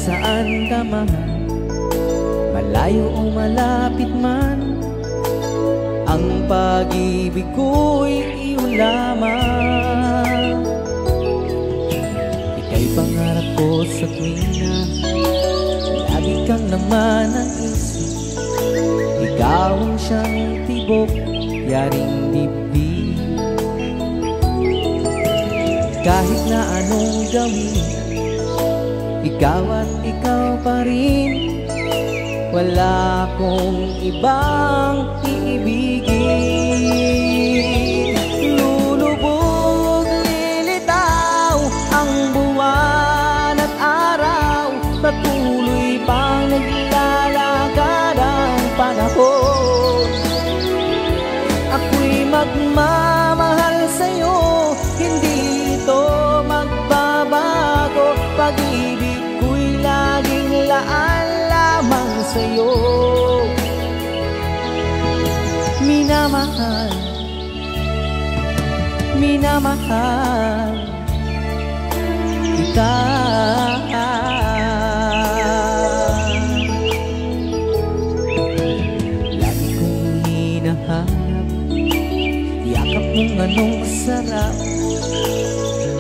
saan ka man, malayo o malapit man, ang pag-ibig ko'y iyong lamang. Ika'y pangarap ko sa tuwing na lagi kang laman ng isip. Ikaw ang siyang tibok, yaring dibdib. Kahit na anong gawin, ikaw at ikaw pa rin. Wala akong ibang iibigin. Lulubog, lilitaw ang buwan at araw, patuloy pang naglalakad ang panahon. Ako'y magmamahal sa'yo, hindi ito magbabago. Pag-ibig ko'y laging laan lamang sa'yo. Minamahal, minamahal kita. Lagi kong hinahanap yakap mong anong sarap,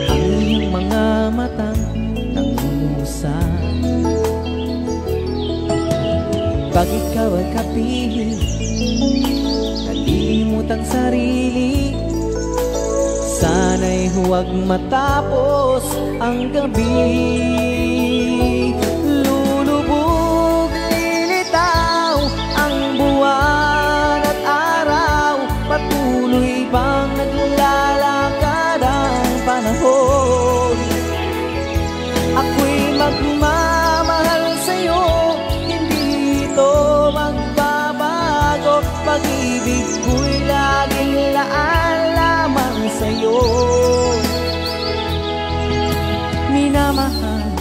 ang iyong mga matang nangungusap. Pag ikaw ay kapiling, nalilimutang sarili, sana'y huwag matapos ang gabi. Lulubog, lilitaw ang buwan at araw, patuloy bang naglalakad ang panahon. Ako'y magmamahal sa'yo, hindi ito magbabago. Pag-ibig ko'y laging laan lamang sa'yo. Minamahal,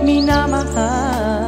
minamahal